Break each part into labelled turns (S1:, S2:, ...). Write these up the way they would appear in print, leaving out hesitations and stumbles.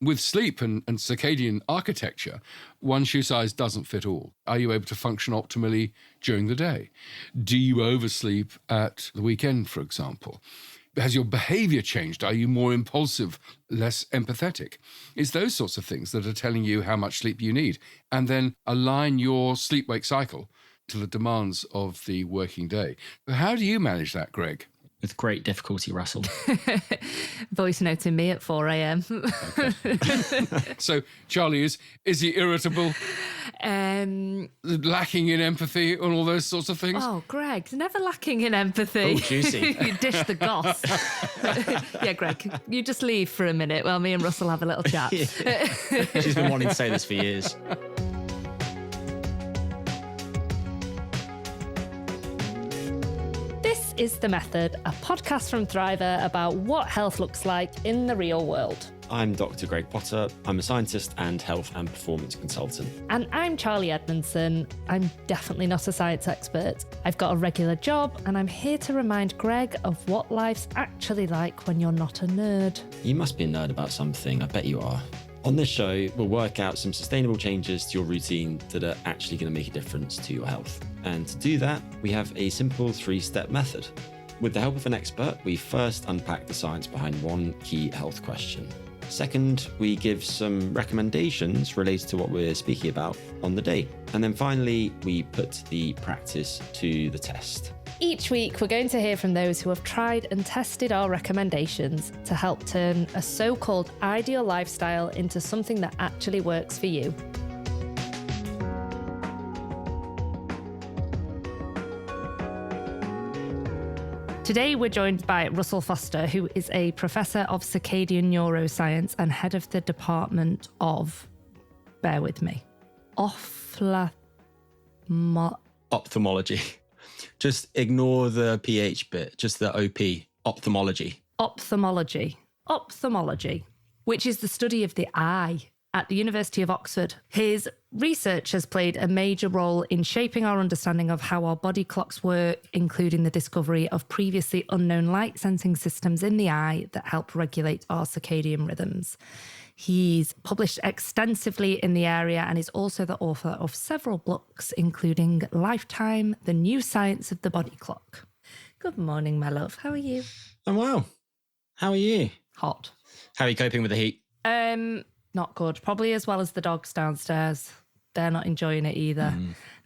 S1: With sleep and circadian architecture, one shoe size doesn't fit all. Are you able to function optimally during the day? Do you oversleep at the weekend, for example? Has your behavior changed? Are you more impulsive, less empathetic? It's those sorts of things that are telling you how much sleep you need. And then align your sleep-wake cycle to the demands of the working day. How do you manage that, Greg?
S2: With great difficulty, Russell.
S3: Voice noting me at 4 a.m.
S1: Okay. So, Charlie, is he irritable? Lacking in empathy and all those sorts of things?
S3: Oh, Greg, never lacking in empathy.
S2: Oh, juicy.
S3: You dish the goss. Yeah, Greg, you just leave for a minute while me and Russell have a little chat.
S2: She's been wanting to say this for years.
S3: This is The Method, a podcast from Thriver about what health looks like in the real world.
S2: I'm Dr. Greg Potter. I'm a scientist and health and performance consultant.
S3: And I'm Charlie Edmondson. I'm definitely not a science expert. I've got a regular job and I'm here to remind Greg of what life's actually like when you're not a nerd.
S2: You must be a nerd about something. I bet you are. On this show, we'll work out some sustainable changes to your routine that are actually going to make a difference to your health. And to do that, we have a simple 3-step method. With the help of an expert, we first unpack the science behind one key health question. Second, we give some recommendations related to what we're speaking about on the day. And then finally, we put the practice to the test.
S3: Each week, we're going to hear from those who have tried and tested our recommendations to help turn a so-called ideal lifestyle into something that actually works for you. Today, we're joined by Russell Foster, who is a Professor of Circadian Neuroscience and head of the Department of, bear with me,
S2: Ophthalmology. Just ignore the PH bit, just the OP, ophthalmology.
S3: Ophthalmology, which is the study of the eye at the University of Oxford. His research has played a major role in shaping our understanding of how our body clocks work, including the discovery of previously unknown light sensing systems in the eye that help regulate our circadian rhythms. He's published extensively in the area and is also the author of several books, including Lifetime, The New Science of the Body Clock. Good morning, my love. How are you?
S2: Oh, wow. How are you?
S3: Hot.
S2: How are you coping with the heat?
S3: Not good. Probably as well as the dogs downstairs. They're not enjoying it either.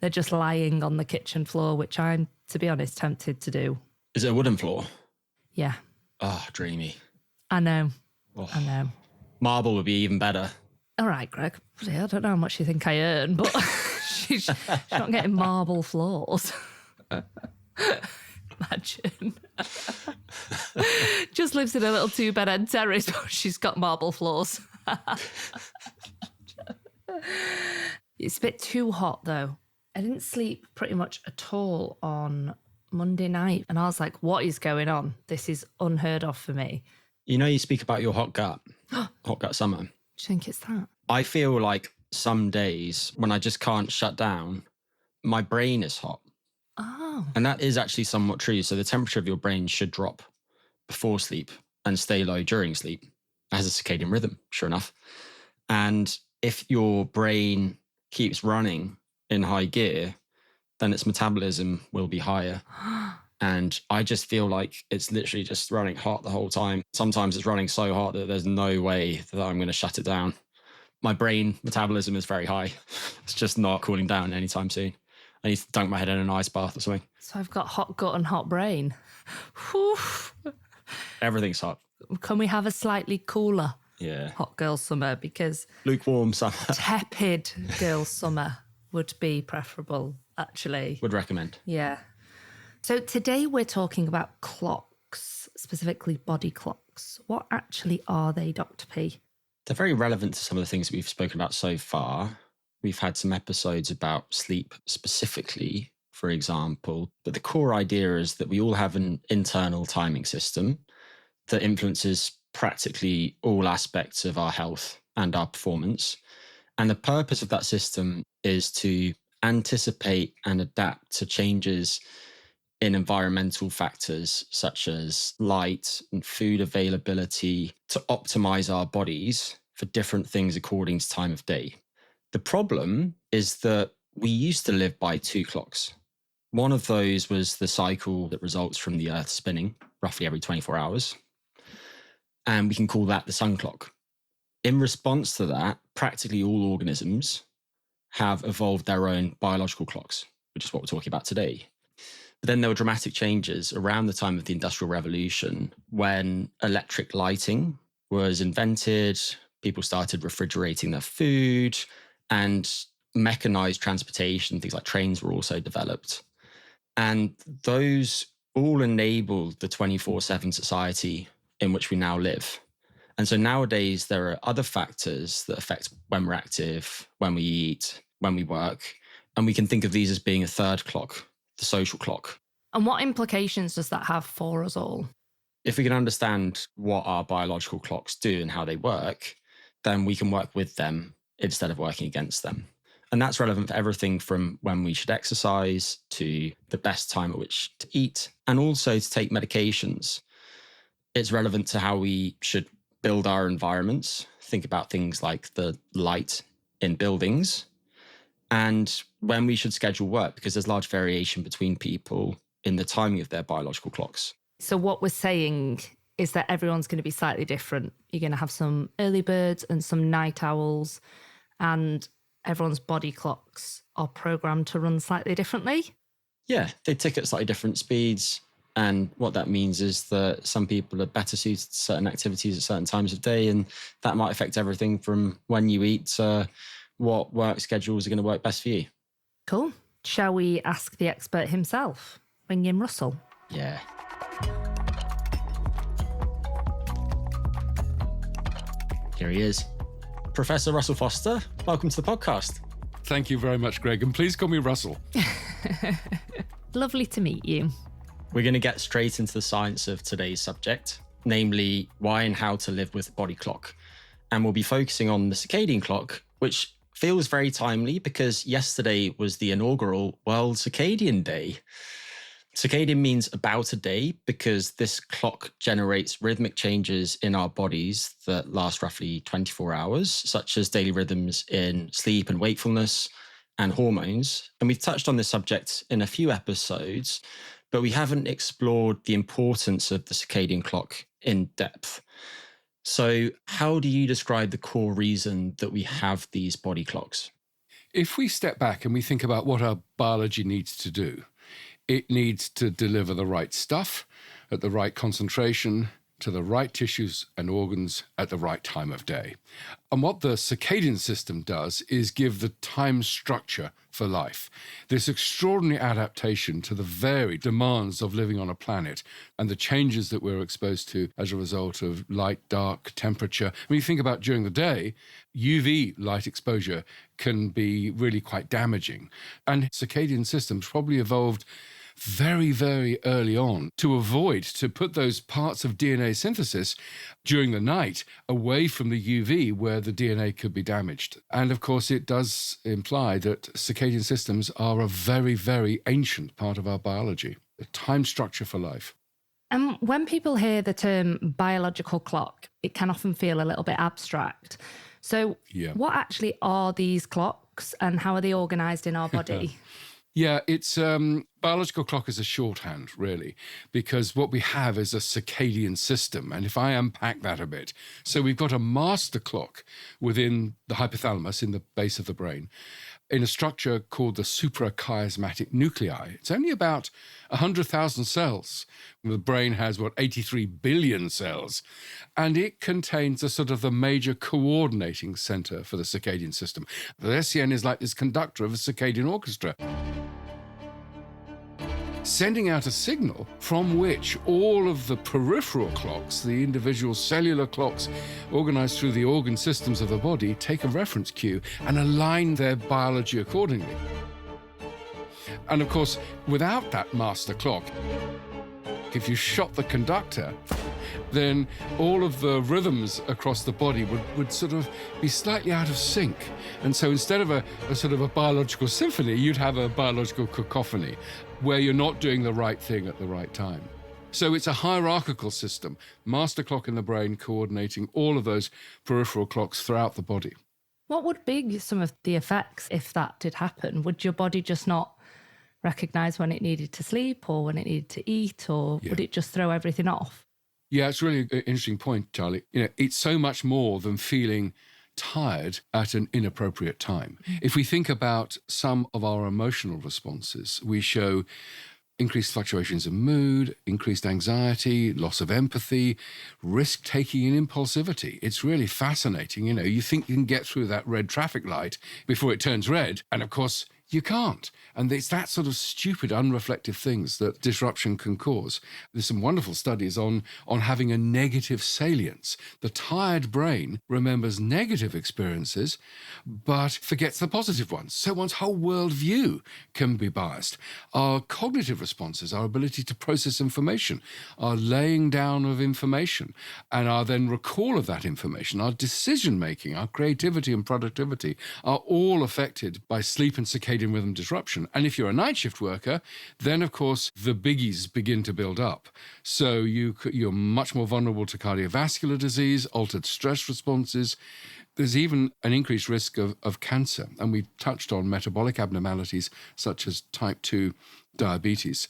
S3: They're just lying on the kitchen floor, which I'm, to be honest, tempted to do.
S2: Is it a wooden floor?
S3: Yeah.
S2: Oh, dreamy.
S3: I know.
S2: Oh.
S3: I know.
S2: Marble would be even better.
S3: All right, Greg. I don't know how much you think I earn, but she's not getting marble floors. Imagine. Just lives in a little 2-bed end terrace, but she's got marble floors. It's a bit too hot, though. I didn't sleep pretty much at all on Monday night, and I was like, what is going on? This is unheard of for me.
S2: You know, you speak about your hot gut, hot gut summer.
S3: Do you think it's that?
S2: I feel like some days when I just can't shut down, my brain is hot.
S3: Oh.
S2: And that is actually somewhat true. So the temperature of your brain should drop before sleep and stay low during sleep. It has a circadian rhythm, sure enough. And if your brain keeps running in high gear, then its metabolism will be higher. And I just feel like it's literally just running hot the whole time. Sometimes it's running so hot that there's no way that I'm going to shut it down. My brain metabolism is very high. It's just not cooling down anytime soon. I need to dunk my head in an ice bath or something.
S3: So I've got hot gut and hot brain. Whew.
S2: Everything's hot.
S3: Can we have a slightly cooler hot girl summer? Because
S2: lukewarm summer.
S3: Tepid girl summer would be preferable, actually.
S2: Would recommend.
S3: Yeah. So today we're talking about clocks, specifically body clocks. What actually are they, Dr. P?
S2: They're very relevant to some of the things we've spoken about so far. We've had some episodes about sleep specifically, for example. But the core idea is that we all have an internal timing system that influences practically all aspects of our health and our performance. And the purpose of that system is to anticipate and adapt to changes in environmental factors such as light and food availability to optimize our bodies for different things according to time of day. The problem is that we used to live by 2 clocks. One of those was the cycle that results from the Earth spinning roughly every 24 hours. And we can call that the sun clock. In response to that, practically all organisms have evolved their own biological clocks, which is what we're talking about today. But then there were dramatic changes around the time of the Industrial Revolution when electric lighting was invented, people started refrigerating their food, and mechanized transportation, things like trains, were also developed. And those all enabled the 24/7 society in which we now live. And so nowadays, there are other factors that affect when we're active, when we eat, when we work. And we can think of these as being a third clock, the social clock.
S3: And what implications does that have for us all?
S2: If we can understand what our biological clocks do and how they work, then we can work with them instead of working against them. And that's relevant for everything from when we should exercise to the best time at which to eat, and also to take medications. It's relevant to how we should build our environments, think about things like the light in buildings, and when we should schedule work, because there's large variation between people in the timing of their biological clocks.
S3: So what we're saying is that everyone's going to be slightly different. You're going to have some early birds and some night owls, and everyone's body clocks are programmed to run slightly differently.
S2: Yeah, they tick at slightly different speeds. And what that means is that some people are better suited to certain activities at certain times of day, and that might affect everything from when you eat to what work schedules are going to work best for you.
S3: Cool. Shall we ask the expert himself, ring in Russell?
S2: Yeah. Here he is. Professor Russell Foster, welcome to the podcast.
S1: Thank you very much, Greg. And please call me Russell.
S3: Lovely to meet you.
S2: We're going to get straight into the science of today's subject, namely why and how to live with a body clock. And we'll be focusing on the circadian clock, which feels very timely because yesterday was the inaugural World Circadian Day. Circadian means about a day because this clock generates rhythmic changes in our bodies that last roughly 24 hours, such as daily rhythms in sleep and wakefulness and hormones. And we've touched on this subject in a few episodes, but we haven't explored the importance of the circadian clock in depth. So how do you describe the core reason that we have these body clocks?
S1: If we step back and we think about what our biology needs to do, it needs to deliver the right stuff at the right concentration to the right tissues and organs at the right time of day. And what the circadian system does is give the time structure for life, this extraordinary adaptation to the varied demands of living on a planet and the changes that we're exposed to as a result of light, dark, temperature. When you think about during the day, UV light exposure can be really quite damaging. And circadian systems probably evolved very, very early on to put those parts of DNA synthesis during the night away from the UV where the DNA could be damaged. And of course, it does imply that circadian systems are a very, very ancient part of our biology, the time structure for life.
S3: And when people hear the term biological clock, it can often feel a little bit abstract. So What actually are these clocks and how are they organized in our body?
S1: Yeah, it's biological clock is a shorthand, really, because what we have is a circadian system. And if I unpack that a bit, so we've got a master clock within the hypothalamus in the base of the brain in a structure called the suprachiasmatic nuclei. It's only about 100,000 cells. The brain has, 83 billion cells. And it contains a sort of the major coordinating center for the circadian system. The SCN is like this conductor of a circadian orchestra, sending out a signal from which all of the peripheral clocks, the individual cellular clocks organized through the organ systems of the body, take a reference cue and align their biology accordingly. And of course, without that master clock, if you shot the conductor, then all of the rhythms across the body would sort of be slightly out of sync. And so instead of a sort of a biological symphony, you'd have a biological cacophony where you're not doing the right thing at the right time. So it's a hierarchical system, master clock in the brain coordinating all of those peripheral clocks throughout the body.
S3: What would be some of the effects if that did happen? Would your body just not recognize when it needed to sleep or when it needed to eat, or would it just throw everything off?
S1: Yeah, it's really an interesting point, Charlie. It's so much more than feeling tired at an inappropriate time. If we think about some of our emotional responses, we show increased fluctuations in mood, increased anxiety, loss of empathy, risk-taking and impulsivity. It's really fascinating. You think you can get through that red traffic light before it turns red, and of course, you can't. And it's that sort of stupid, unreflective things that disruption can cause. There's some wonderful studies on having a negative salience. The tired brain remembers negative experiences, but forgets the positive ones. So one's whole worldview can be biased. Our cognitive responses, our ability to process information, our laying down of information, and our then recall of that information, our decision-making, our creativity and productivity are all affected by sleep and circadian rhythm disruption. And if you're a night shift worker, then of course the biggies begin to build up. So you're much more vulnerable to cardiovascular disease, altered stress responses. There's even an increased risk of cancer. And we touched on metabolic abnormalities such as type 2 diabetes.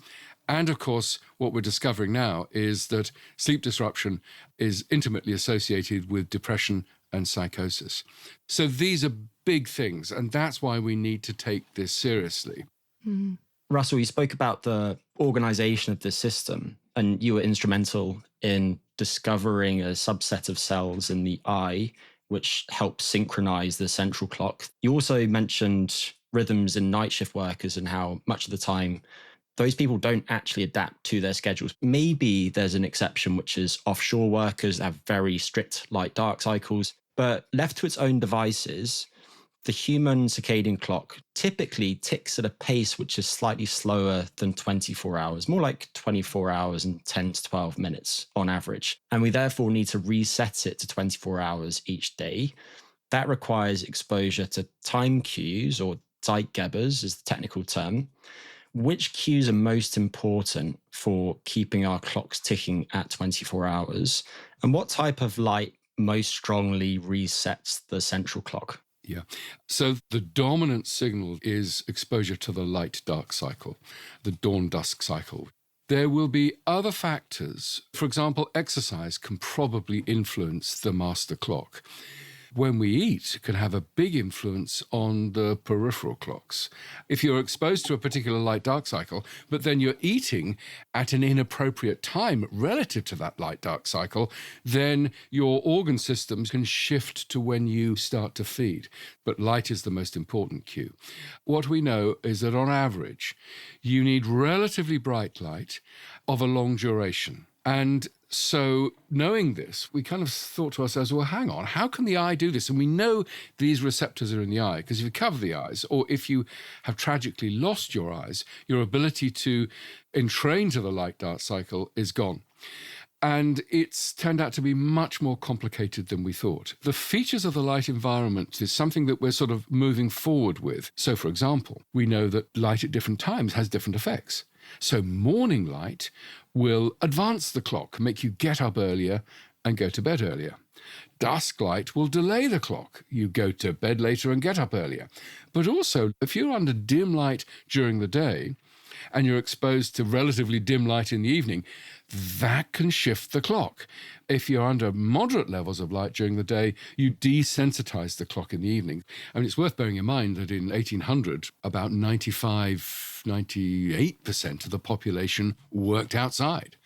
S1: And of course, what we're discovering now is that sleep disruption is intimately associated with depression and psychosis. So these are big things, and that's why we need to take this seriously.
S3: Mm.
S2: Russell, you spoke about the organization of the system, and you were instrumental in discovering a subset of cells in the eye, which help synchronize the central clock. You also mentioned rhythms in night shift workers and how much of the time those people don't actually adapt to their schedules. Maybe there's an exception, which is offshore workers that have very strict light-dark cycles. But left to its own devices, the human circadian clock typically ticks at a pace which is slightly slower than 24 hours, more like 24 hours and 10 to 12 minutes on average. And we therefore need to reset it to 24 hours each day. That requires exposure to time cues, or Zeitgebers is the technical term. Which cues are most important for keeping our clocks ticking at 24 hours? And what type of light most strongly resets the central clock?
S1: Yeah. So the dominant signal is exposure to the light-dark cycle, the dawn-dusk cycle. There will be other factors. For example, exercise can probably influence the master clock. When we eat, it can have a big influence on the peripheral clocks. If you're exposed to a particular light-dark cycle, but then you're eating at an inappropriate time relative to that light-dark cycle, then your organ systems can shift to when you start to feed. But light is the most important cue. What we know is that on average, you need relatively bright light of a long duration. And so knowing this, we kind of thought to ourselves, well, hang on, how can the eye do this? And we know these receptors are in the eye because if you cover the eyes, or if you have tragically lost your eyes, your ability to entrain to the light-dark cycle is gone. And it's turned out to be much more complicated than we thought. The features of the light environment is something that we're sort of moving forward with. So, for example, we know that light at different times has different effects. So morning light will advance the clock, make you get up earlier and go to bed earlier. Dusk light will delay the clock. You go to bed later and get up earlier. But also, if you're under dim light during the day and you're exposed to relatively dim light in the evening, that can shift the clock. If you're under moderate levels of light during the day, you desensitize the clock in the evening. I mean, it's worth bearing in mind that in 1800, about 98% of the population worked outside.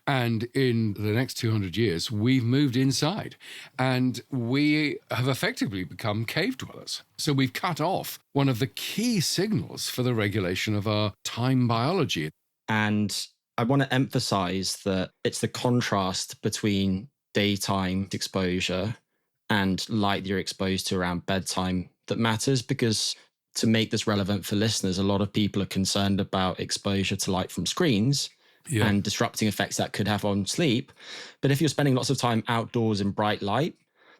S1: And in the next 200 years, we've moved inside. And we have effectively become cave dwellers. So we've cut off one of the key signals for the regulation of our time biology.
S2: And I want to emphasize that it's the contrast between daytime exposure and light that you're exposed to around bedtime that matters, because to make this relevant for listeners, a lot of people are concerned about exposure to light from screens and disrupting effects that could have on sleep. But if you're spending lots of time outdoors in bright light,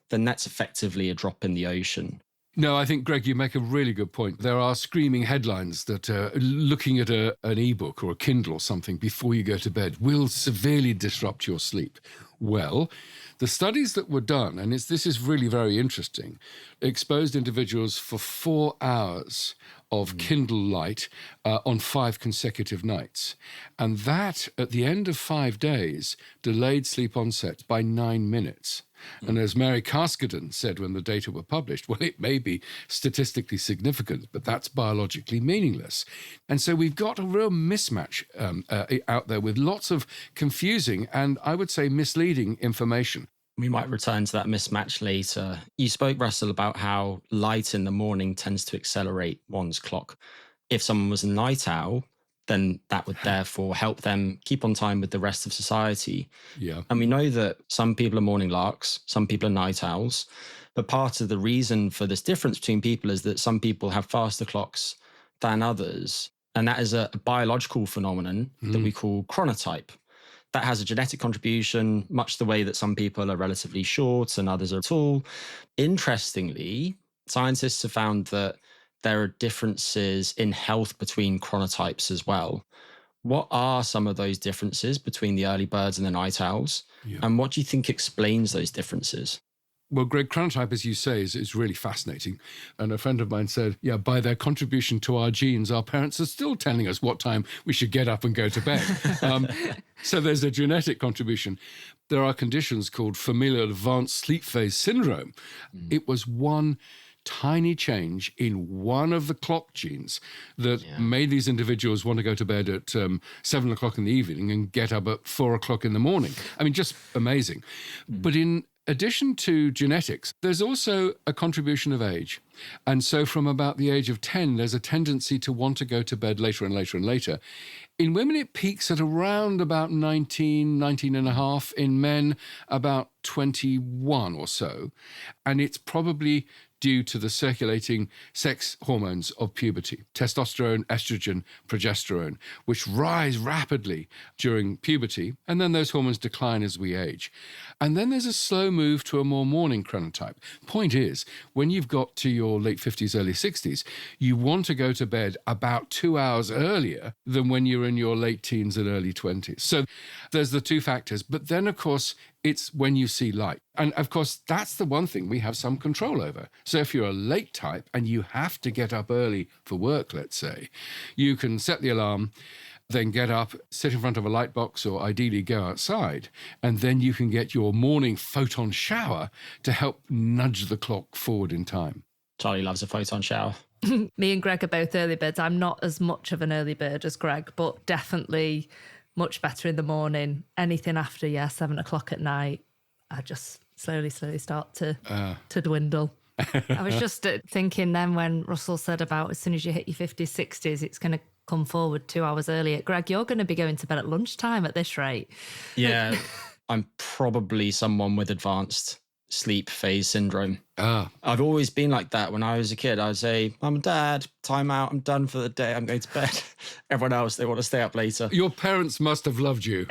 S2: then that's effectively a drop in the ocean.
S1: No, I think, Greg, you make a really good point. There are screaming headlines that looking at an ebook or a Kindle or something before you go to bed will severely disrupt your sleep. Well, the studies that were done, and this is really very interesting, exposed individuals for 4 hours of Kindle light on 5 consecutive nights. And that, at the end of 5 days, delayed sleep onset by 9 minutes. And as Mary Caskadon said when the data were published, well, it may be statistically significant, but that's biologically meaningless. And so we've got a real mismatch out there with lots of confusing and I would say misleading information.
S2: We might return to that mismatch later. You spoke, Russell, about how light in the morning tends to accelerate one's clock. If someone was a night owl, then that would therefore help them keep on time with the rest of society.
S1: Yeah.
S2: And we know that some people are morning larks, some people are night owls. But part of the reason for this difference between people is that some people have faster clocks than others. And that is a biological phenomenon that we call chronotype. That has a genetic contribution, much the way that some people are relatively short and others are tall. Interestingly, scientists have found that there are differences in health between chronotypes as well. What are some of those differences between the early birds and the night owls? Yeah. And what do you think explains those differences?
S1: Well, Greg, chronotype, as you say, is really fascinating. And a friend of mine said, yeah, by their contribution to our genes, our parents are still telling us what time we should get up and go to bed. So there's a genetic contribution. There are conditions called familial advanced sleep phase syndrome. It was one tiny change in one of the clock genes that made these individuals want to go to bed at 7 o'clock in the evening and get up at 4 o'clock in the morning. I mean, just amazing. But in addition to genetics, there's also a contribution of age. And so from about the age of 10, there's a tendency to want to go to bed later and later and later. In women, it peaks at around about 19 and a half. In men, about 21 or so. And it's probably due to the circulating sex hormones of puberty, testosterone, estrogen, progesterone, which rise rapidly during puberty, and then those hormones decline as we age. And then there's a slow move to a more morning chronotype. Point is, when you've got to your late 50s, early 60s, you want to go to bed about 2 hours earlier than when you're in your late teens and early 20s. So there's the two factors. But then, of course, it's when you see light. And of course, that's the one thing we have some control over. So if you're a late type and you have to get up early for work, let's say, you can set the alarm, then get up, sit in front of a light box, or ideally go outside, and then you can get your morning photon shower to help nudge the clock forward in time.
S2: Charlie loves a photon shower.
S3: Me and Greg are both early birds. I'm not as much of an early bird as Greg, but definitely much better in the morning. Anything after 7 o'clock at night, I just slowly start to dwindle. I was just thinking then when Russell said about as soon as you hit your 50s, 60s, it's going to come forward 2 hours earlier. Greg, you're going to be going to bed at lunchtime at this rate.
S2: Yeah, I'm probably someone with advanced sleep phase syndrome. I've always been like that. When I was a kid, I'd say, Mum and Dad, time out, I'm done for the day, I'm going to bed. Everyone else, they want to stay up later.
S1: Your parents must have loved you.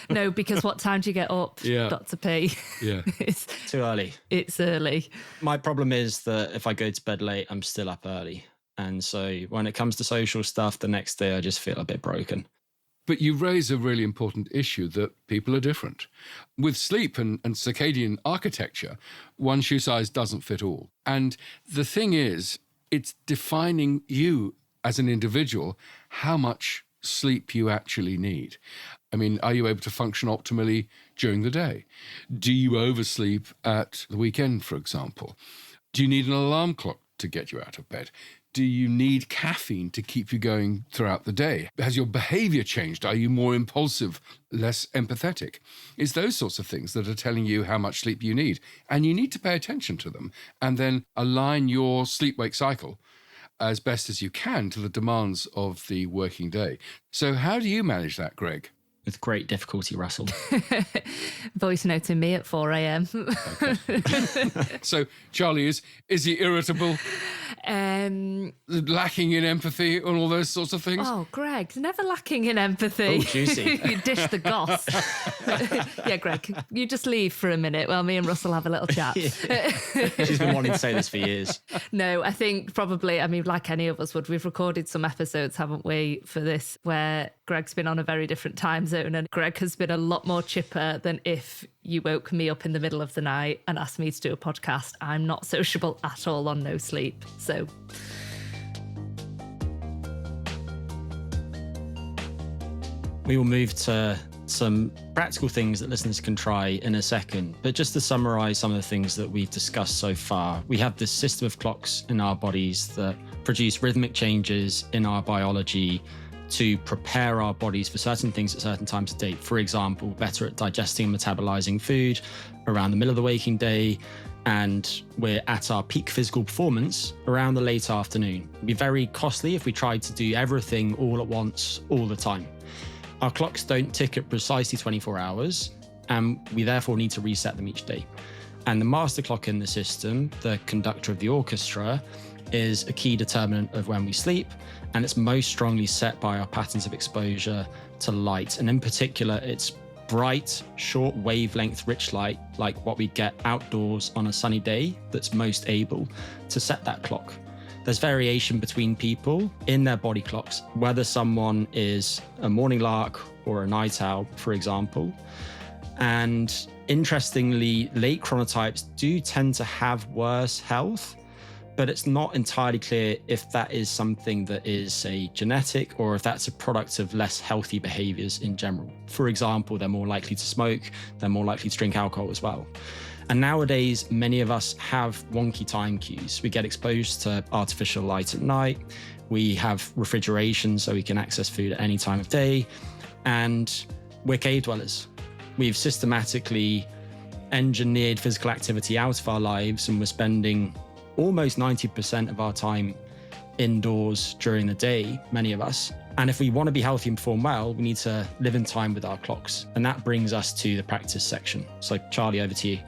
S3: No, because what time do you get up, Dr. P?
S1: Yeah.
S3: It's
S2: too early.
S3: It's early.
S2: My problem is that if I go to bed late, I'm still up early. And so when it comes to social stuff, the next day I just feel a bit broken.
S1: But you raise a really important issue that people are different. With sleep and circadian architecture, one shoe size doesn't fit all. And the thing is, it's defining you as an individual, how much sleep you actually need. I mean, are you able to function optimally during the day? Do you oversleep at the weekend, for example? Do you need an alarm clock to get you out of bed? Do you need caffeine to keep you going throughout the day? Has your behavior changed? Are you more impulsive, less empathetic? It's those sorts of things that are telling you how much sleep you need. And you need to pay attention to them and then align your sleep-wake cycle as best as you can to the demands of the working day. So how do you manage that, Greg?
S2: With great difficulty, Russell.
S3: Voice noting me at 4 a.m.
S1: So, Charlie, is he irritable? Lacking in empathy and all those sorts of things?
S3: Oh, Greg, never lacking in empathy.
S2: Oh, juicy.
S3: You dish the goss. Yeah, Greg, you just leave for a minute while me and Russell have a little chat.
S2: She's been wanting to say this for years.
S3: No, I think probably, I mean, like any of us would, we've recorded some episodes, haven't we, for this, where Greg's been on a very different time zone, and Greg has been a lot more chipper than if you woke me up in the middle of the night and asked me to do a podcast. I'm not sociable at all on no sleep. So
S2: we will move to some practical things that listeners can try in a second. But just to summarize some of the things that we've discussed so far, we have this system of clocks in our bodies that produce rhythmic changes in our biology to prepare our bodies for certain things at certain times of day. For example, better at digesting and metabolizing food around the middle of the waking day, and we're at our peak physical performance around the late afternoon. It'd be very costly if we tried to do everything all at once, all the time. Our clocks don't tick at precisely 24 hours, and we therefore need to reset them each day. And the master clock in the system, the conductor of the orchestra, is a key determinant of when we sleep, and it's most strongly set by our patterns of exposure to light. And in particular, it's bright, short wavelength, rich light, like what we get outdoors on a sunny day, that's most able to set that clock. There's variation between people in their body clocks, whether someone is a morning lark or a night owl, for example. And interestingly, late chronotypes do tend to have worse health, but it's not entirely clear if that is something that is, say, genetic, or if that's a product of less healthy behaviors in general. For example, they're more likely to smoke, they're more likely to drink alcohol as well. And nowadays, many of us have wonky time cues. We get exposed to artificial light at night. We have refrigeration so we can access food at any time of day. And we're cave dwellers. We've systematically engineered physical activity out of our lives, and we're spending almost 90% of our time indoors during the day, many of us. And if we want to be healthy and perform well, we need to live in time with our clocks. And that brings us to the practice section. So Charlie, over to you.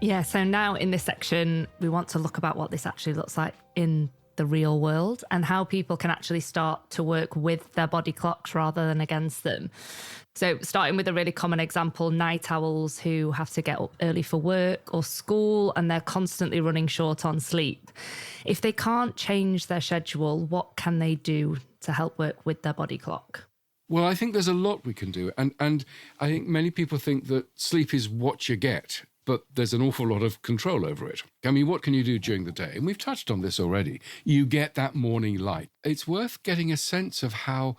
S3: yeah, so now in this section, we want to look about what this actually looks like in the real world and how people can actually start to work with their body clocks rather than against them. So starting with a really common example, night owls who have to get up early for work or school and they're constantly running short on sleep. If they can't change their schedule, what can they do to help work with their body clock?
S1: Well, I think there's a lot we can do. And I think many people think that sleep is what you get, but there's an awful lot of control over it. I mean, what can you do during the day? And we've touched on this already. You get that morning light. It's worth getting a sense of how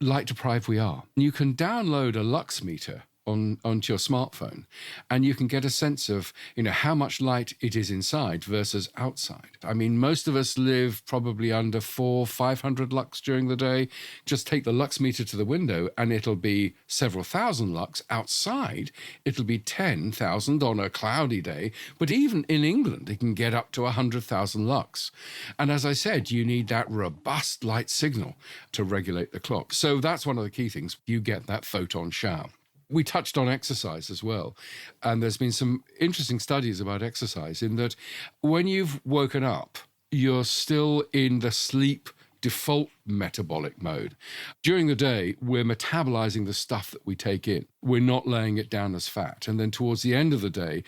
S1: light deprived we are. You can download a lux meter onto your smartphone, and you can get a sense of, how much light it is inside versus outside. I mean, most of us live probably under 400-500 lux during the day. Just take the lux meter to the window and it'll be several thousand lux. Outside, it'll be 10,000 on a cloudy day. But even in England, it can get up to 100,000 lux. And as I said, you need that robust light signal to regulate the clock. So that's one of the key things. You get that photon shower. We touched on exercise as well, and there's been some interesting studies about exercise in that when you've woken up, you're still in the sleep default metabolic mode. During the day, we're metabolizing the stuff that we take in. We're not laying it down as fat. And then towards the end of the day,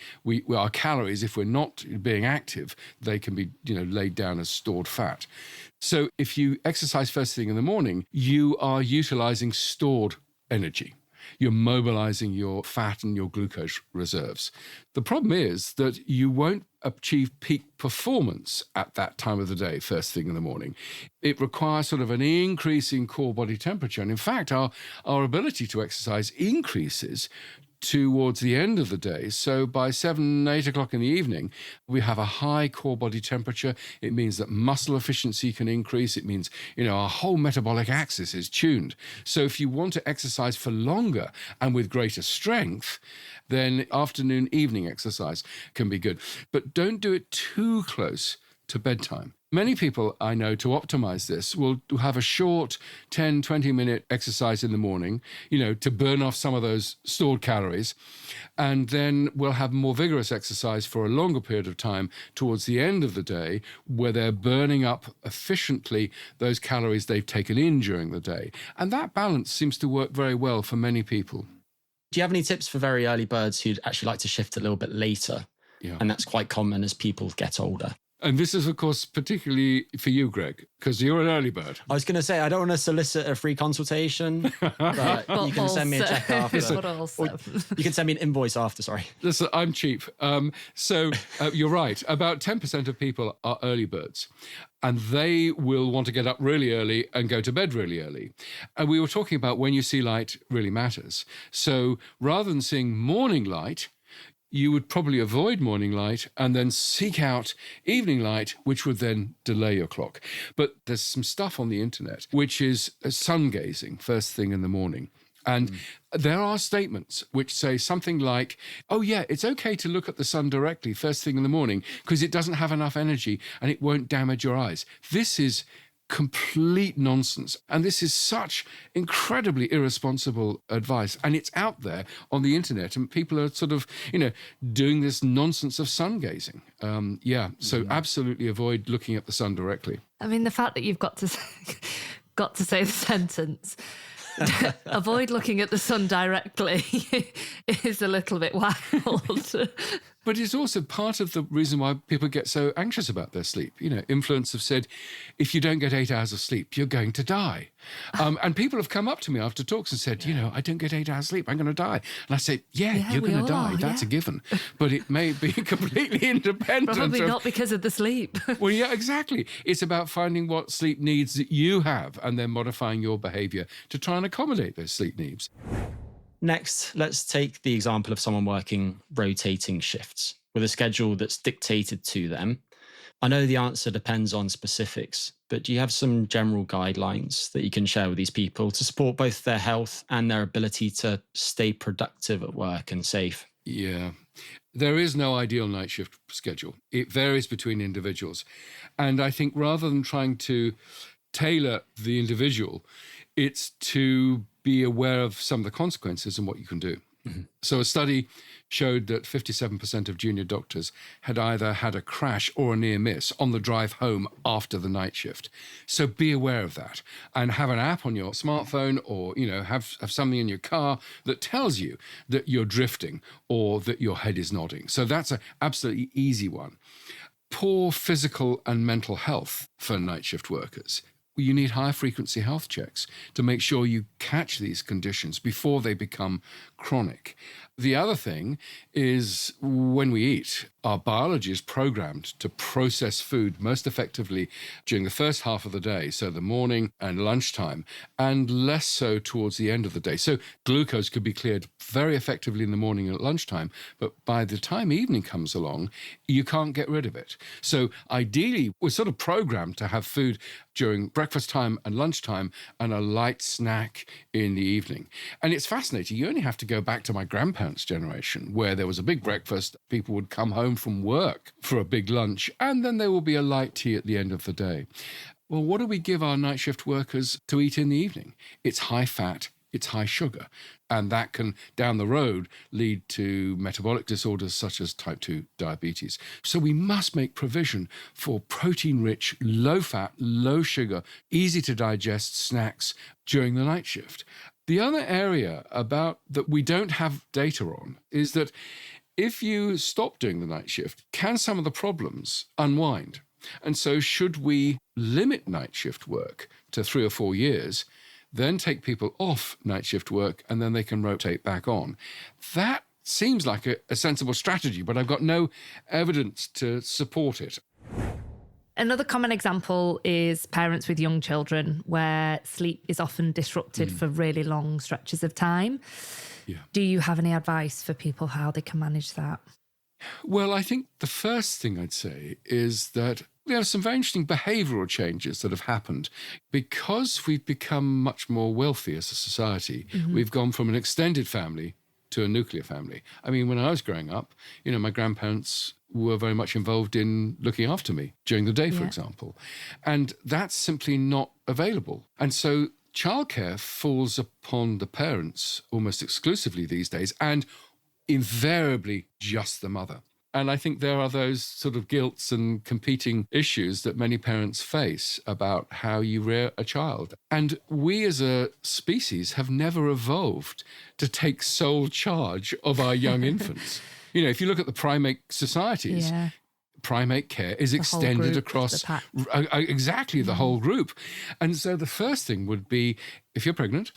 S1: our calories, if we're not being active, they can be laid down as stored fat. So if you exercise first thing in the morning, you are utilizing stored energy. You're mobilizing your fat and your glucose reserves. The problem is that you won't achieve peak performance at that time of the day, first thing in the morning. It requires sort of an increase in core body temperature. And in fact, our ability to exercise increases towards the end of the day. So by 7-8 o'clock in the evening, we have a high core body temperature. It means that muscle efficiency can increase. It means, our whole metabolic axis is tuned. So if you want to exercise for longer and with greater strength, then afternoon, evening exercise can be good. But don't do it too close to bedtime. Many people I know, to optimize this, will have a short 10, 20-minute exercise in the morning, to burn off some of those stored calories. And then we'll have more vigorous exercise for a longer period of time towards the end of the day, where they're burning up efficiently those calories they've taken in during the day. And that balance seems to work very well for many people.
S2: Do you have any tips for very early birds who'd actually like to shift a little bit later?
S1: Yeah.
S2: And that's quite common as people get older.
S1: And this is, of course, particularly for you, Greg, because you're an early bird.
S2: I was going to say, I don't want to solicit a free consultation, but you can send me a check after. You can send me an invoice after, sorry.
S1: Listen, I'm cheap. So you're right. About 10% of people are early birds, and they will want to get up really early and go to bed really early. And we were talking about when you see light really matters. So rather than seeing morning light, you would probably avoid morning light and then seek out evening light, which would then delay your clock. But there's some stuff on the internet, which is sun gazing first thing in the morning. And there are statements which say something like, oh yeah, it's okay to look at the sun directly first thing in the morning because it doesn't have enough energy and it won't damage your eyes. This is complete nonsense. And this is such incredibly irresponsible advice. And it's out there on the internet, and people are sort of, doing this nonsense of sun gazing. So absolutely avoid looking at the sun directly.
S3: I mean, the fact that you've got to say the sentence, avoid looking at the sun directly, is a little bit wild.
S1: But it's also part of the reason why people get so anxious about their sleep. Influencers have said, if you don't get 8 hours of sleep, you're going to die. And people have come up to me after talks and said, I don't get 8 hours sleep, I'm going to die. And I say, you're going to die. That's a given. But it may be completely independent.
S3: Probably not because of the sleep.
S1: Well, yeah, exactly. It's about finding what sleep needs that you have and then modifying your behavior to try and accommodate those sleep needs.
S2: Next, let's take the example of someone working rotating shifts with a schedule that's dictated to them. I know the answer depends on specifics, but do you have some general guidelines that you can share with these people to support both their health and their ability to stay productive at work and safe?
S1: Yeah. There is no ideal night shift schedule. It varies between individuals. And I think rather than trying to tailor the individual, it's to be aware of some of the consequences and what you can do. Mm-hmm. So a study showed that 57% of junior doctors had either had a crash or a near miss on the drive home after the night shift. So be aware of that and have an app on your smartphone or, have something in your car that tells you that you're drifting or that your head is nodding. So that's an absolutely easy one. Poor physical and mental health for night shift workers. You need high frequency health checks to make sure you catch these conditions before they become chronic. The other thing is when we eat, our biology is programmed to process food most effectively during the first half of the day, so the morning and lunchtime, and less so towards the end of the day. So glucose could be cleared very effectively in the morning and at lunchtime, but by the time evening comes along, you can't get rid of it. So ideally, we're sort of programmed to have food during breakfast time and lunchtime and a light snack in the evening. And it's fascinating. You only have to go back to my grandparents' generation where there was a big breakfast. People would come home from work for a big lunch, and then there will be a light tea at the end of the day. Well, what do we give our night shift workers to eat in the evening? It's high fat, it's high sugar, and that can, down the road, lead to metabolic disorders such as type 2 diabetes. So we must make provision for protein-rich, low-fat, low-sugar, easy-to-digest snacks during the night shift. The other area about that we don't have data on is that if you stop doing the night shift, can some of the problems unwind? And so should we limit night shift work to 3 or 4 years, then take people off night shift work, and then they can rotate back on? That seems like a sensible strategy, but I've got no evidence to support it.
S3: Another common example is parents with young children where sleep is often disrupted for really long stretches of time.
S1: Yeah.
S3: Do you have any advice for people how they can manage that?
S1: Well, I think the first thing I'd say is that there are some very interesting behavioural changes that have happened because we've become much more wealthy as a society. Mm-hmm. We've gone from an extended family to a nuclear family. I mean, when I was growing up, my grandparents were very much involved in looking after me during the day, for example. And that's simply not available. And so childcare falls upon the parents almost exclusively these days, and invariably just the mother. And I think there are those sort of guilts and competing issues that many parents face about how you rear a child. And we as a species have never evolved to take sole charge of our young infants. If you look at the primate societies, primate care is extended across exactly the whole group. And so the first thing would be, if you're pregnant,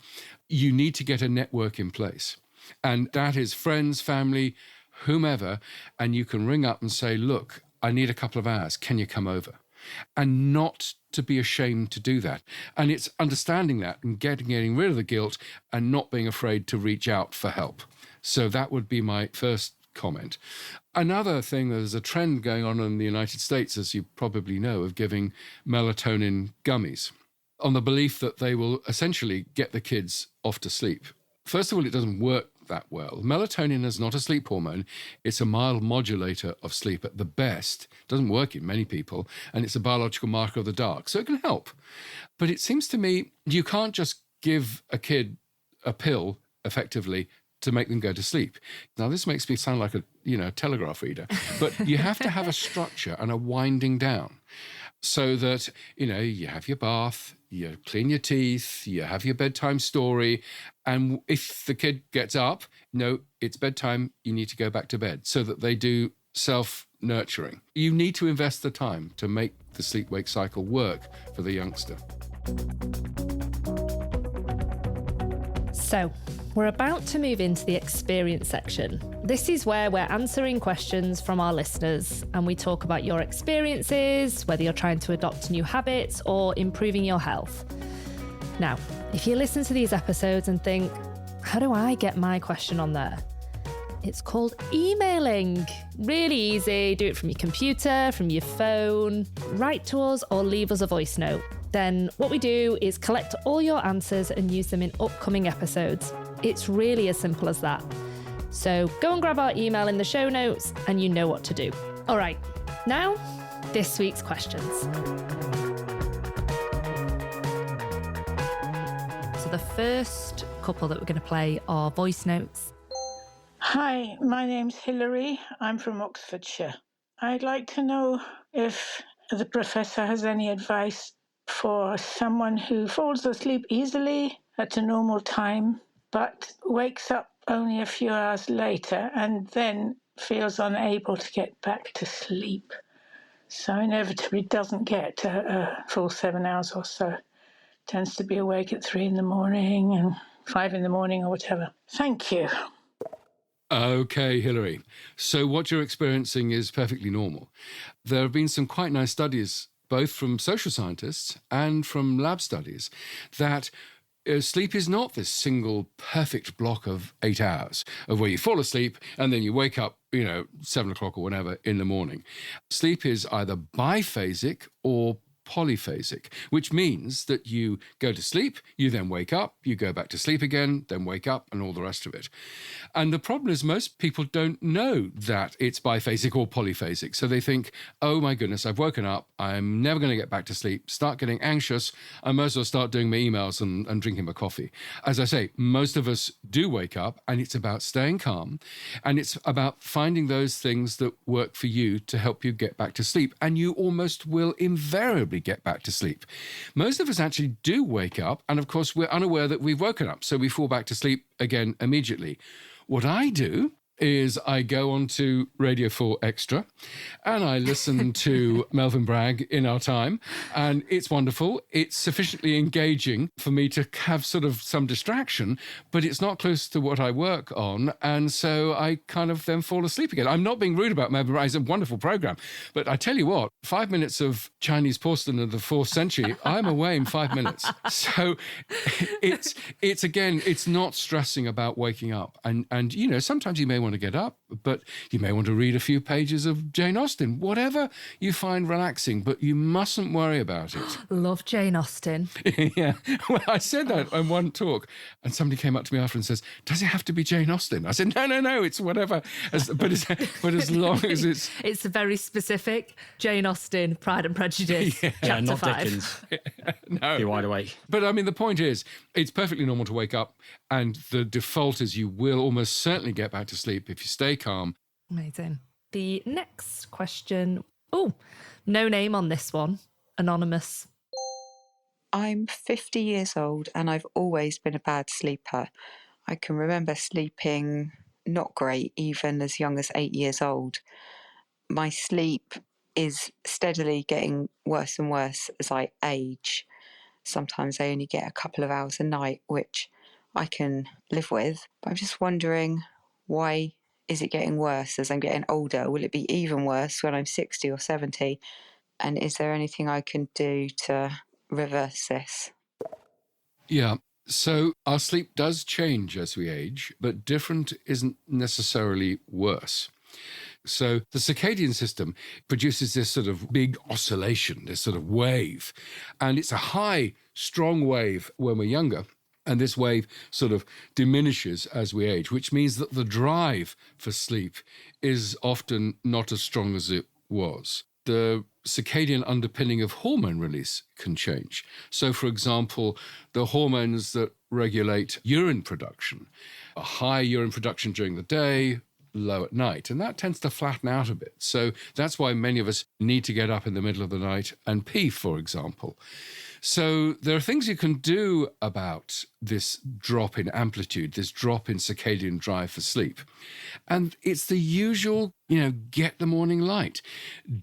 S1: you need to get a network in place. And that is friends, family, whomever, and you can ring up and say, look, I need a couple of hours. Can you come over? And not to be ashamed to do that. And it's understanding that and getting rid of the guilt and not being afraid to reach out for help. So that would be my first comment. Another thing, there's a trend going on in the United States, as you probably know, of giving melatonin gummies on the belief that they will essentially get the kids off to sleep. First of all, it doesn't work that well. Melatonin is not a sleep hormone. It's a mild modulator of sleep at the best. It doesn't work in many people, and it's a biological marker of the dark, so it can help. But it seems to me you can't just give a kid a pill, effectively, to make them go to sleep. Now, this makes me sound like a telegraph reader, but you have to have a structure and a winding down so that, you have your bath, you clean your teeth, you have your bedtime story, and if the kid gets up, it's bedtime, you need to go back to bed, so that they do self-nurturing. You need to invest the time to make the sleep-wake cycle work for the youngster.
S3: So, we're about to move into the experience section. This is where we're answering questions from our listeners, and we talk about your experiences, whether you're trying to adopt new habits or improving your health. Now, if you listen to these episodes and think, how do I get my question on there? It's called emailing. Really easy. Do it from your computer, from your phone. Write to us or leave us a voice note. Then what we do is collect all your answers and use them in upcoming episodes. It's really as simple as that. So go and grab our email in the show notes and you know what to do. All right, now this week's questions. So the first couple that we're going to play are voice notes.
S4: Hi, my name's Hilary. I'm from Oxfordshire. I'd like to know if the professor has any advice for someone who falls asleep easily at a normal time, but wakes up only a few hours later and then feels unable to get back to sleep. So inevitably doesn't get a full 7 hours or so. Tends to be awake at 3 a.m. and 5 a.m. or whatever. Thank you.
S1: Okay, Hilary. So what you're experiencing is perfectly normal. There have been some quite nice studies, both from social scientists and from lab studies, that sleep is not this single perfect block of 8 hours of where you fall asleep and then you wake up, 7 o'clock or whatever in the morning. Sleep is either biphasic or polyphasic, which means that you go to sleep, you then wake up, you go back to sleep again, then wake up, and all the rest of it. And the problem is most people don't know that it's biphasic or polyphasic. So they think, oh my goodness, I've woken up, I'm never going to get back to sleep, start getting anxious, I might as well start doing my emails and drinking my coffee. As I say, most of us do wake up, and it's about staying calm, and it's about finding those things that work for you to help you get back to sleep. And you almost will invariably get back to sleep. Most of us actually do wake up, and of course we're unaware that we've woken up, so we fall back to sleep again immediately. What I do is I go on to Radio 4 Extra and I listen to Melvin Bragg in our time, and it's wonderful. It's sufficiently engaging for me to have sort of some distraction, but it's not close to what I work on, and so I kind of then fall asleep again. I'm not being rude about Melvin Bragg. It's a wonderful program, but I tell you what, 5 minutes of Chinese porcelain of the 4th century, I'm away in 5 minutes. So it's again, it's not stressing about waking up, and sometimes you may want to get up, but you may want to read a few pages of Jane Austen, whatever you find relaxing, but you mustn't worry about it.
S3: Love Jane Austen.
S1: Yeah. Well, I said that on one talk, and somebody came up to me after and says, "Does it have to be Jane Austen?" I said, no, it's whatever. But as long as it's...
S3: It's very specific. Jane Austen, Pride and Prejudice, chapter
S2: not
S3: 5.
S2: Dickens.
S1: No.
S2: Be wide awake.
S1: But I mean, the point is, it's perfectly normal to wake up, and the default is you will almost certainly get back to sleep if you stay calm.
S3: Amazing. The next question. Oh, no name on this one. Anonymous.
S5: I'm 50 years old and I've always been a bad sleeper. I can remember sleeping not great even as young as 8 years old. My sleep is steadily getting worse and worse as I age. Sometimes I only get a couple of hours a night, which I can live with. But I'm just wondering, why is it getting worse as I'm getting older? Will it be even worse when I'm 60 or 70? And is there anything I can do to reverse this?
S1: Yeah. So our sleep does change as we age, but different isn't necessarily worse. So the circadian system produces this sort of big oscillation, this sort of wave. And it's a high, strong wave when we're younger. And this wave sort of diminishes as we age, which means that the drive for sleep is often not as strong as it was. The circadian underpinning of hormone release can change. So, for example, the hormones that regulate urine production, a high urine production during the day, low at night, and that tends to flatten out a bit. So that's why many of us need to get up in the middle of the night and pee, for example. So there are things you can do about this drop in amplitude, this drop in circadian drive for sleep. And it's the usual, get the morning light,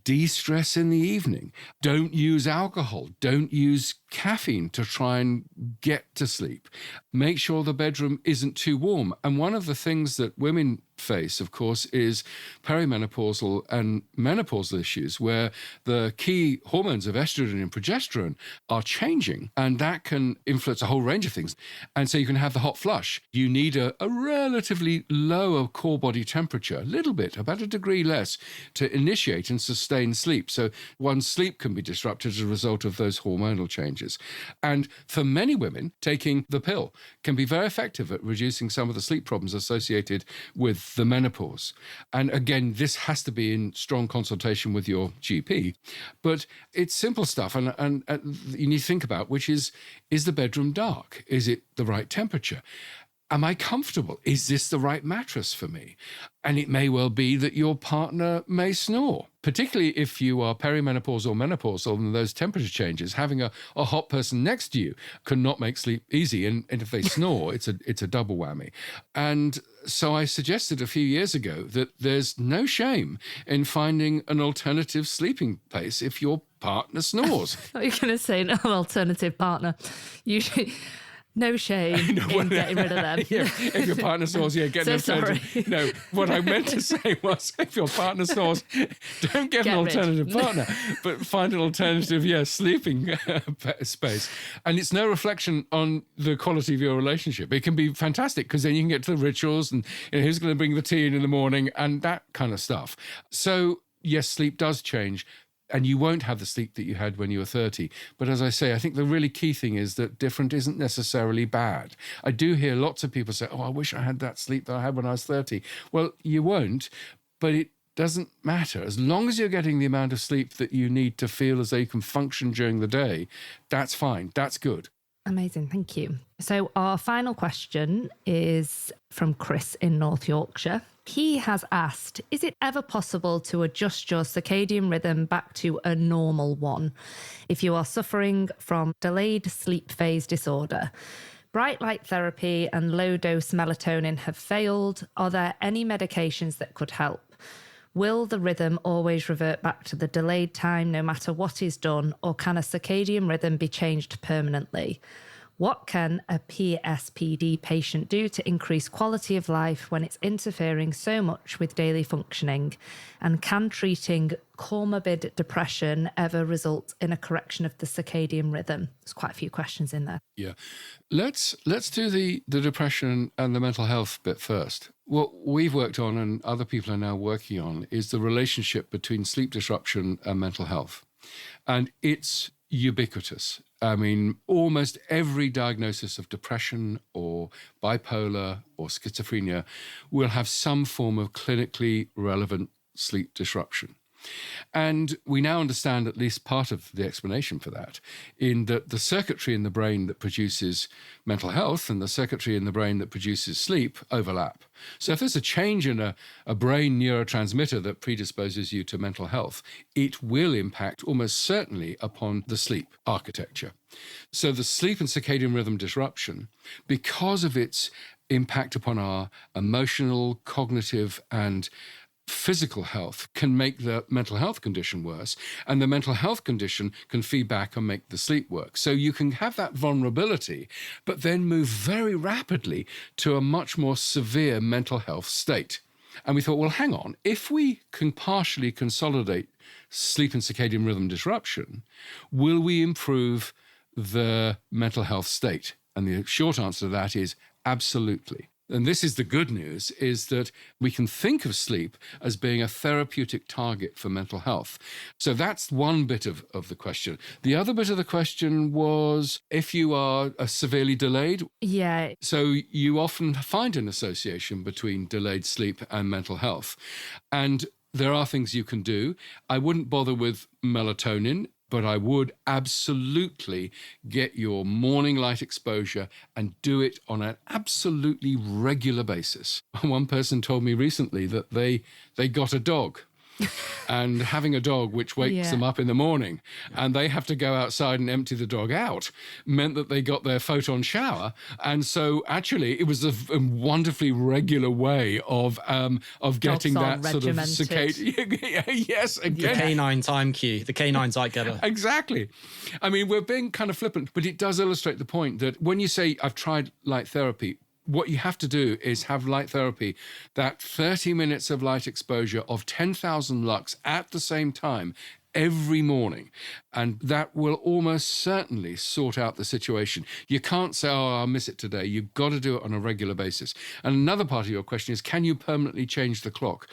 S1: de-stress in the evening, don't use alcohol, don't use caffeine to try and get to sleep. Make sure the bedroom isn't too warm. And one of the things that women face, of course, is perimenopausal and menopausal issues where the key hormones of estrogen and progesterone are changing, and that can influence a whole range of things. And so you can have the hot flush. You need a relatively lower core body temperature, a little bit, about a degree less, to initiate and sustain sleep. So one's sleep can be disrupted as a result of those hormonal changes. And for many women, taking the pill can be very effective at reducing some of the sleep problems associated with the menopause. And again, this has to be in strong consultation with your GP. But it's simple stuff, and you need to think about, which is the bedroom dark? Is it the right temperature? Am I comfortable? Is this the right mattress for me? And it may well be that your partner may snore, particularly if you are perimenopausal or menopausal, and those temperature changes. Having a hot person next to you can not make sleep easy. And if they snore, it's a double whammy. And so I suggested a few years ago that there's no shame in finding an alternative sleeping place if your partner snores.
S3: What are you going to say? An alternative partner. Usually... No shame in getting rid of them.
S1: Yeah, if your partner snores, get an alternative. No, what I meant to say was, if your partner snores, don't get an alternative partner, but find an alternative, sleeping space. And it's no reflection on the quality of your relationship. It can be fantastic because then you can get to the rituals and who's going to bring the tea in the morning and that kind of stuff. So, yes, sleep does change. And you won't have the sleep that you had when you were 30. But as I say, I think the really key thing is that different isn't necessarily bad. I do hear lots of people say, I wish I had that sleep that I had when I was 30. Well, you won't, but it doesn't matter. As long as you're getting the amount of sleep that you need to feel as though you can function during the day, that's fine. That's good.
S3: Amazing. Thank you. So our final question is from Chris in North Yorkshire. He has asked, is it ever possible to adjust your circadian rhythm back to a normal one if you are suffering from delayed sleep phase disorder? Bright light therapy and low-dose melatonin have failed. Are there any medications that could help? Will the rhythm always revert back to the delayed time no matter what is done, or can a circadian rhythm be changed permanently? What can a PSPD patient do to increase quality of life when it's interfering so much with daily functioning? And can treating comorbid depression ever result in a correction of the circadian rhythm? There's quite a few questions in there.
S1: Yeah. Let's do the depression and the mental health bit first. What we've worked on and other people are now working on is the relationship between sleep disruption and mental health. And it's ubiquitous. I mean, almost every diagnosis of depression or bipolar or schizophrenia will have some form of clinically relevant sleep disruption. And we now understand at least part of the explanation for that, in that the circuitry in the brain that produces mental health and the circuitry in the brain that produces sleep overlap. So if there's a change in a brain neurotransmitter that predisposes you to mental health, it will impact almost certainly upon the sleep architecture. So the sleep and circadian rhythm disruption, because of its impact upon our emotional, cognitive, and physical health, can make the mental health condition worse, and the mental health condition can feed back and make the sleep work. So you can have that vulnerability, but then move very rapidly to a much more severe mental health state. And we thought, well, hang on, if we can partially consolidate sleep and circadian rhythm disruption, will we improve the mental health state? And the short answer to that is absolutely. And this is the good news, is that we can think of sleep as being a therapeutic target for mental health. So that's one bit of the question. The other bit of the question was if you are severely delayed.
S3: Yeah.
S1: So you often find an association between delayed sleep and mental health. And there are things you can do. I wouldn't bother with melatonin, but I would absolutely get your morning light exposure and do it on an absolutely regular basis. One person told me recently that they got a dog. And having a dog which wakes them up in the morning and they have to go outside and empty the dog out meant that they got their photon shower. And so actually it was a wonderfully regular way of getting that sort of circadian. Yes, again.
S2: The canine time cue, the canine zeitgeber.
S1: Exactly. I mean, we're being kind of flippant, but it does illustrate the point that when you say I've tried light therapy, what you have to do is have light therapy, that 30 minutes of light exposure of 10,000 lux at the same time every morning. And that will almost certainly sort out the situation. You can't say, oh, I'll miss it today. You've got to do it on a regular basis. And another part of your question is, can you permanently change the clock?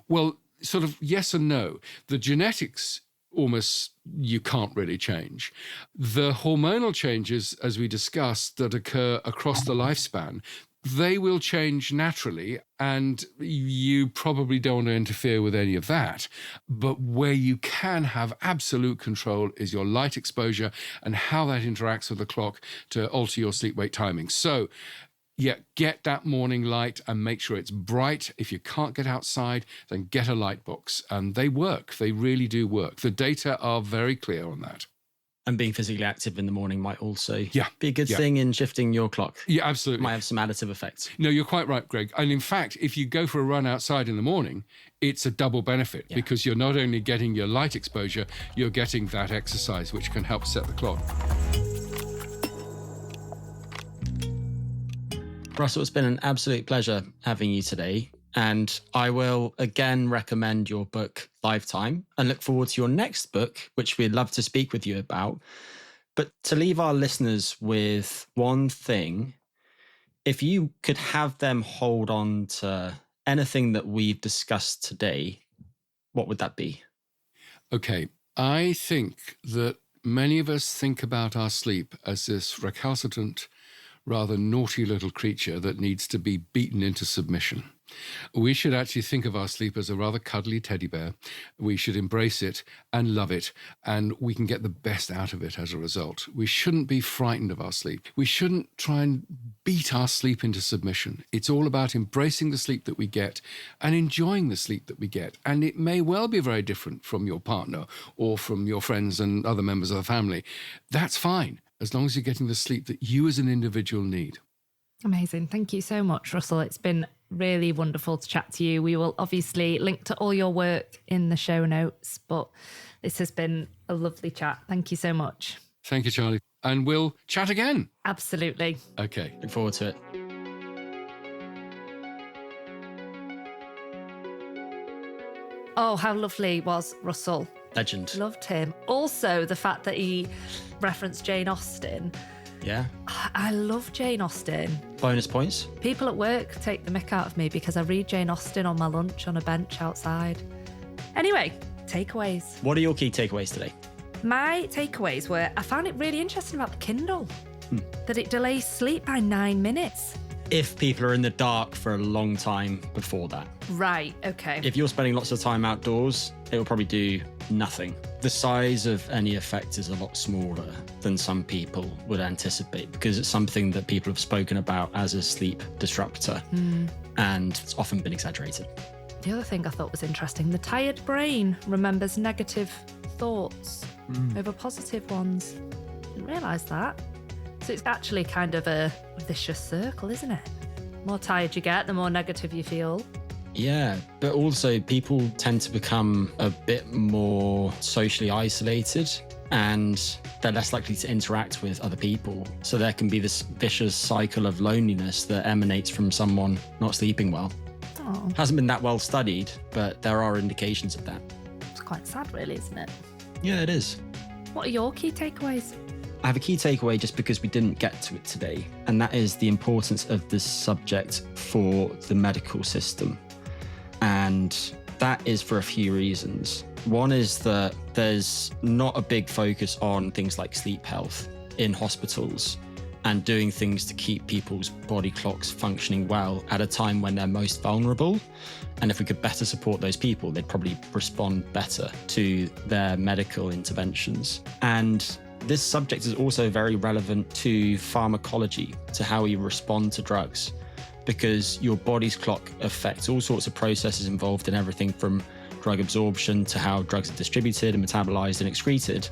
S1: Well, sort of yes and no. The genetics almost you can't really change. The hormonal changes, as we discussed, that occur across the lifespan, they will change naturally, and you probably don't want to interfere with any of that. But where you can have absolute control is your light exposure and how that interacts with the clock to alter your sleep-wake timing. So, yeah, get that morning light and make sure it's bright. If you can't get outside, then get a light box. And they work. They really do work. The data are very clear on that.
S2: And being physically active in the morning might also be a good
S1: Yeah.
S2: thing in shifting your clock.
S1: Yeah, absolutely.
S2: Might have some additive effects.
S1: No, you're quite right, Greg. And in fact, if you go for a run outside in the morning, it's a double benefit because you're not only getting your light exposure, you're getting that exercise, which can help set the clock.
S2: Russell, it's been an absolute pleasure having you today. And I will again recommend your book, Lifetime, and look forward to your next book, which we'd love to speak with you about. But to leave our listeners with one thing, if you could have them hold on to anything that we've discussed today, what would that be?
S1: Okay, I think that many of us think about our sleep as this recalcitrant, rather naughty little creature that needs to be beaten into submission. We should actually think of our sleep as a rather cuddly teddy bear. We should embrace it and love it, and we can get the best out of it as a result. We shouldn't be frightened of our sleep. We shouldn't try and beat our sleep into submission. It's all about embracing the sleep that we get and enjoying the sleep that we get. And it may well be very different from your partner or from your friends and other members of the family. That's fine, as long as you're getting the sleep that you as an individual need.
S3: Amazing. Thank you so much, Russell. It's been really wonderful to chat to you. We will obviously link to all your work in the show notes, but this has been a lovely chat. Thank you so much.
S1: Thank you, Charlie. And we'll chat again.
S3: Absolutely.
S1: Okay.
S2: Look forward to it.
S3: Oh, how lovely was Russell.
S2: Legend.
S3: Loved him. Also, the fact that he referenced Jane Austen.
S2: Yeah.
S3: I love Jane Austen.
S2: Bonus points.
S3: People at work take the mick out of me because I read Jane Austen on my lunch on a bench outside. Anyway, takeaways.
S2: What are your key takeaways today?
S3: My takeaways were I found it really interesting about the Kindle, that it delays sleep by 9 minutes.
S2: If people are in the dark for a long time before that.
S3: Right, okay.
S2: If you're spending lots of time outdoors, it will probably do nothing. The size of any effect is a lot smaller than some people would anticipate because it's something that people have spoken about as a sleep disruptor and it's often been exaggerated.
S3: The other thing I thought was interesting, the tired brain remembers negative thoughts over positive ones. Didn't realise that. So it's actually kind of a vicious circle, isn't it? The more tired you get, the more negative you feel.
S2: Yeah, but also people tend to become a bit more socially isolated and they're less likely to interact with other people. So there can be this vicious cycle of loneliness that emanates from someone not sleeping well.
S3: Oh,
S2: Hasn't been that well studied, but there are indications of that.
S3: it's quite sad, really, isn't it?
S2: Yeah, it is.
S3: What are your key takeaways?
S2: I have a key takeaway just because we didn't get to it today, and that is the importance of this subject for the medical system. And that is for a few reasons. One is that there's not a big focus on things like sleep health in hospitals and doing things to keep people's body clocks functioning well at a time when they're most vulnerable. And if we could better support those people, they'd probably respond better to their medical interventions. And this subject is also very relevant to pharmacology, to how we respond to drugs, because your body's clock affects all sorts of processes involved in everything from drug absorption to how drugs are distributed and metabolized and excreted.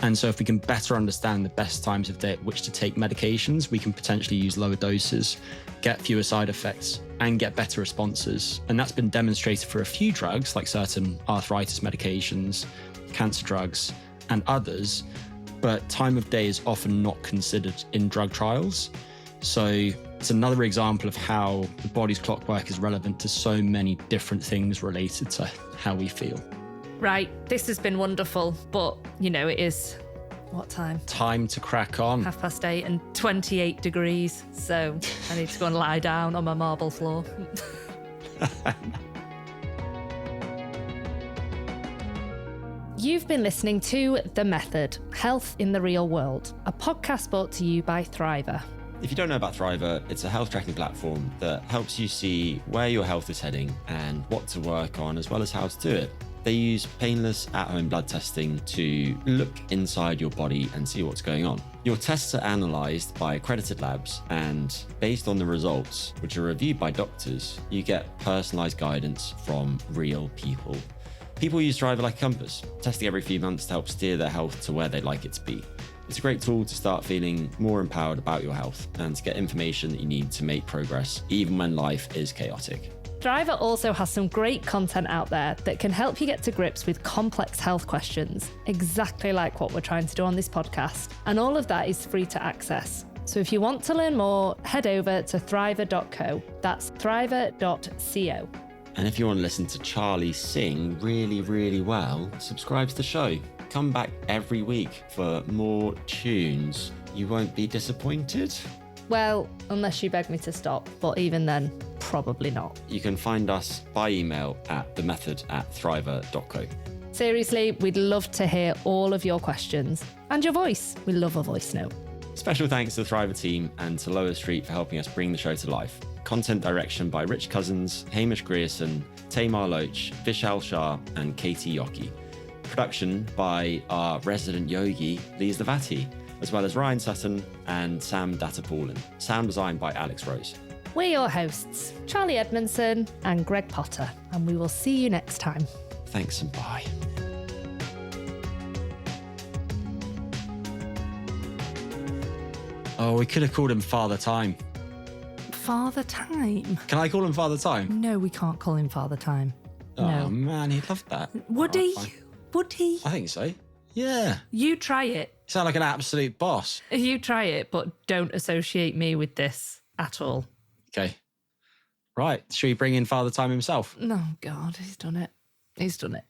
S2: And so if we can better understand the best times of day at which to take medications, we can potentially use lower doses, get fewer side effects, and get better responses. And that's been demonstrated for a few drugs, like certain arthritis medications, cancer drugs, and others. But time of day is often not considered in drug trials. So it's another example of how the body's clockwork is relevant to so many different things related to how we feel.
S3: Right, this has been wonderful, but, it is, what time?
S2: Time to crack on.
S3: 8:30 and 28 degrees, so I need to go and lie down on my marble floor. You've been listening to The Method, Health in the Real World, a podcast brought to you by Thriver.
S6: If you don't know about Thriver, it's a health tracking platform that helps you see where your health is heading and what to work on, as well as how to do it. They use painless at-home blood testing to look inside your body and see what's going on. Your tests are analysed by accredited labs, and based on the results, which are reviewed by doctors, you get personalised guidance from real people. People use Thriver like a compass, testing every few months to help steer their health to where they'd like it to be. It's a great tool to start feeling more empowered about your health and to get information that you need to make progress, even when life is chaotic.
S3: Thriver also has some great content out there that can help you get to grips with complex health questions, exactly like what we're trying to do on this podcast. And all of that is free to access. So if you want to learn more, head over to thriver.co. That's thriver.co.
S6: And if you want to listen to Charlie sing really, really well, subscribe to the show. Come back every week for more tunes. You won't be disappointed.
S3: Well, unless you beg me to stop, but even then, probably not.
S6: You can find us by email at themethod@thriver.co.
S3: Seriously, we'd love to hear all of your questions and your voice. We love a voice note.
S6: Special thanks to the Thriver team and to Lower Street for helping us bring the show to life. Content direction by Rich Cousins, Hamish Grierson, Tamar Loach, Vishal Shah, and Katie Yockey. Production by our resident yogi, Lise Lavati, as well as Ryan Sutton and Sam Dattapaulin. Sound design by Alex Rose.
S3: We're your hosts, Charlie Edmondson and Greg Potter, and we will see you next time.
S6: Thanks and bye.
S2: Oh, we could have called him Father Time.
S3: Father Time?
S2: Can I call him Father Time?
S3: No, we can't call him Father Time.
S2: Oh,
S3: No.
S2: man, he'd love that.
S3: Would
S2: Oh,
S3: he?
S2: fine.
S3: Would he?
S2: I think so. Yeah.
S3: You try it.
S2: You sound like an absolute boss.
S3: You try it, but don't associate me with this at all.
S2: Okay. Right. Should we bring in Father Time himself?
S3: No, God, he's done it. He's done it.